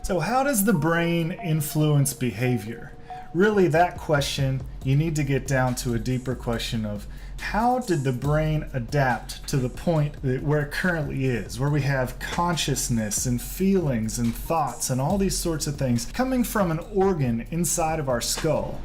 So how does the brain influence behavior? Really, that question, you need to get down to a deeper question of how did the brain adapt to the point where it currently is, where we have consciousness and feelings and thoughts and all these sorts of things coming from an organ inside of our skull.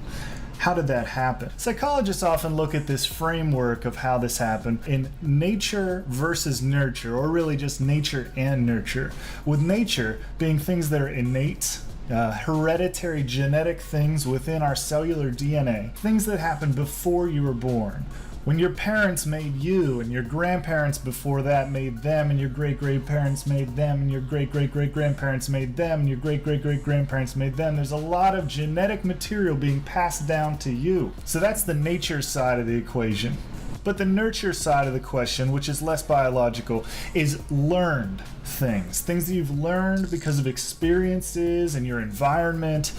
How did that happen? Psychologists often look at this framework of how this happened in nature versus nurture, or really just nature and nurture. With nature being things that are innate, hereditary genetic things within our cellular DNA, things that happened before you were born. When your parents made you, and your grandparents before that made them, and your great-great-parents made them, and your great-great-great-grandparents made them, and your great-great-great-grandparents made them, there's a lot of genetic material being passed down to you. So that's the nature side of the equation. But the nurture side of the question, which is less biological, is learned things. Things that you've learned because of experiences and your environment,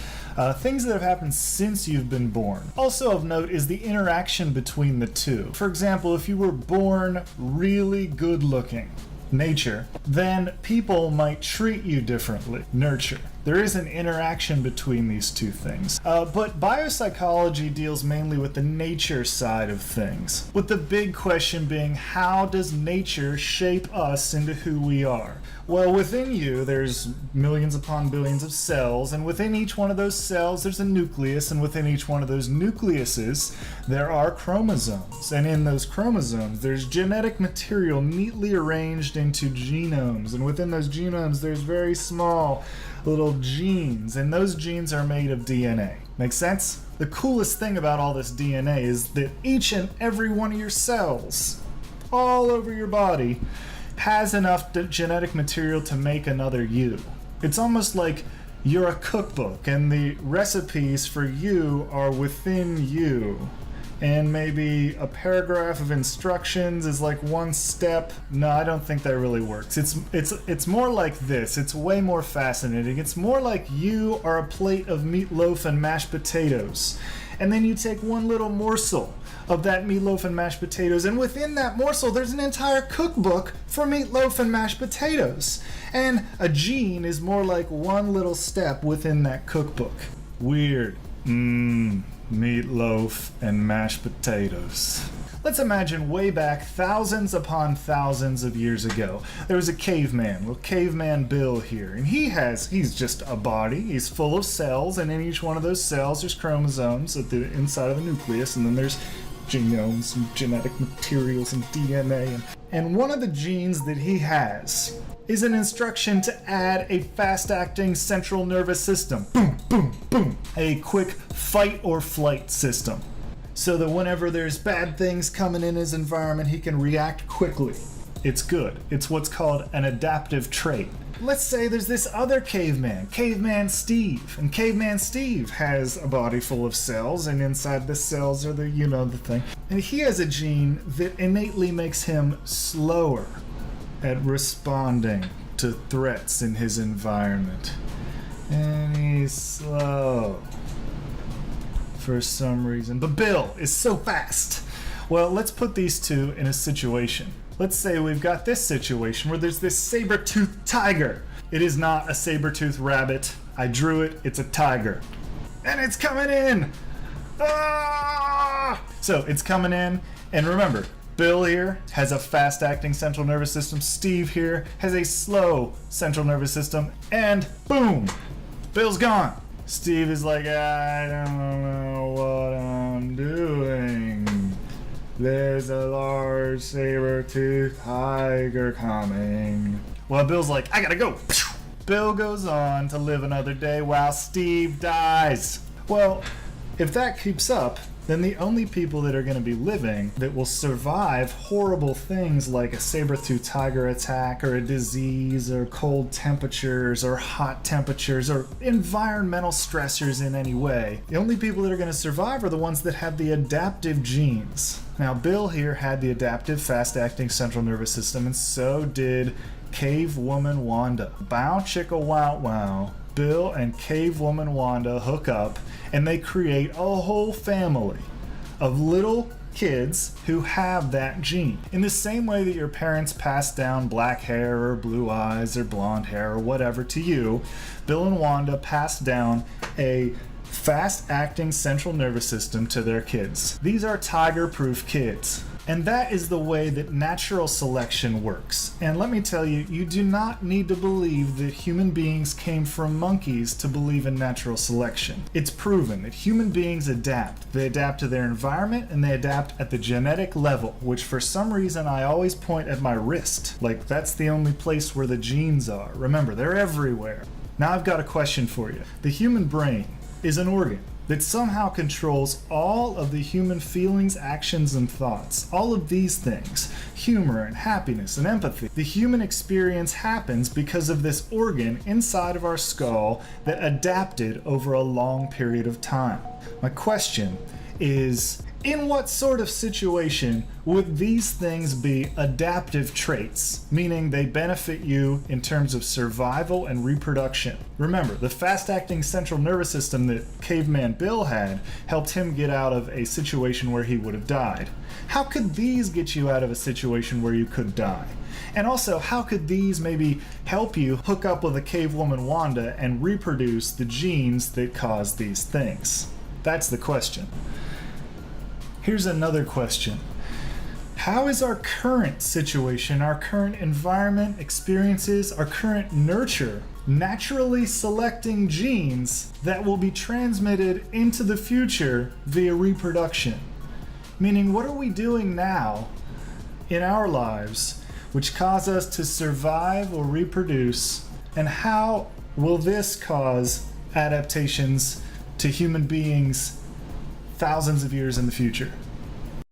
things that have happened since you've been born. Also of note is the interaction between the two. For example, if you were born really good looking, nature, then people might treat you differently, nurture. There is an interaction between these two things. But biopsychology deals mainly with the nature side of things, with the big question being, how does nature shape us into who we are? Well, within you, there's millions upon billions of cells, and within each one of those cells, there's a nucleus, and within each one of those nucleuses, there are chromosomes. And in those chromosomes, there's genetic material neatly arranged into genomes, and within those genomes, there's very small little genes, and those genes are made of DNA. Make sense? The coolest thing about all this DNA is that each and every one of your cells, all over your body, has enough genetic material to make another you. It's almost like you're a cookbook, and the recipes for you are within you. And maybe a paragraph of instructions is like one step. No, I don't think that really works. It's more like this. It's way more fascinating. It's more like you are a plate of meatloaf and mashed potatoes. And then you take one little morsel of that meatloaf and mashed potatoes, and within that morsel there's an entire cookbook for meatloaf and mashed potatoes. And a gene is more like one little step within that cookbook. Weird. Meatloaf and mashed potatoes. Let's imagine way back thousands upon thousands of years ago. There was a caveman, little caveman Bill here, and he's just a body. He's full of cells, and in each one of those cells there's chromosomes at the inside of the nucleus, and then there's genomes and genetic materials and DNA. And one of the genes that he has is an instruction to add a fast-acting central nervous system. Boom, boom, boom. A quick fight or flight system. So that whenever there's bad things coming in his environment, he can react quickly. It's good. It's what's called an adaptive trait. Let's say there's this other caveman, Caveman Steve. And Caveman Steve has a body full of cells, and inside the cells are the thing. And he has a gene that innately makes him slower at responding to threats in his environment. And he's slow for some reason. But Bill is so fast. Well, let's put these two in a situation. Let's say we've got this situation where there's this saber-toothed tiger. It is not a saber-toothed rabbit. I drew it. It's a tiger. And it's coming in! Ah! So it's coming in, and remember, Bill here has a fast-acting central nervous system. Steve here has a slow central nervous system. And boom! Bill's gone. Steve is like, I don't know what I'm doing. There's a large saber-toothed tiger coming. Well, Bill's like, I gotta go. Bill goes on to live another day while Steve dies. Well, if that keeps up, then the only people that are going to be living that will survive horrible things like a saber-toothed tiger attack or a disease or cold temperatures or hot temperatures or environmental stressors in any way, the only people that are going to survive are the ones that have the adaptive genes. Now, Bill here had the adaptive fast-acting central nervous system, and so did Cave Woman Wanda. Bow chicka wow wow. Bill and Cave Woman Wanda hook up, and they create a whole family of little kids who have that gene. In the same way that your parents passed down black hair or blue eyes or blonde hair or whatever to you, Bill and Wanda passed down a fast-acting central nervous system to their kids. These are tiger-proof kids. And that is the way that natural selection works. And let me tell you, you do not need to believe that human beings came from monkeys to believe in natural selection. It's proven that human beings adapt. They adapt to their environment and they adapt at the genetic level, which for some reason I always point at my wrist. Like that's the only place where the genes are. Remember, they're everywhere. Now I've got a question for you. The human brain is an organ that somehow controls all of the human feelings, actions, and thoughts. All of these things, humor and happiness and empathy. The human experience happens because of this organ inside of our skull that adapted over a long period of time. My question is, in what sort of situation would these things be adaptive traits, meaning they benefit you in terms of survival and reproduction? Remember, the fast-acting central nervous system that caveman Bill had helped him get out of a situation where he would have died. How could these get you out of a situation where you could die? And also, how could these maybe help you hook up with a cave woman Wanda and reproduce the genes that cause these things? That's the question. Here's another question. How is our current situation, our current environment, experiences, our current nurture naturally selecting genes that will be transmitted into the future via reproduction? Meaning, what are we doing now in our lives which cause us to survive or reproduce, and how will this cause adaptations to human beings thousands of years in the future?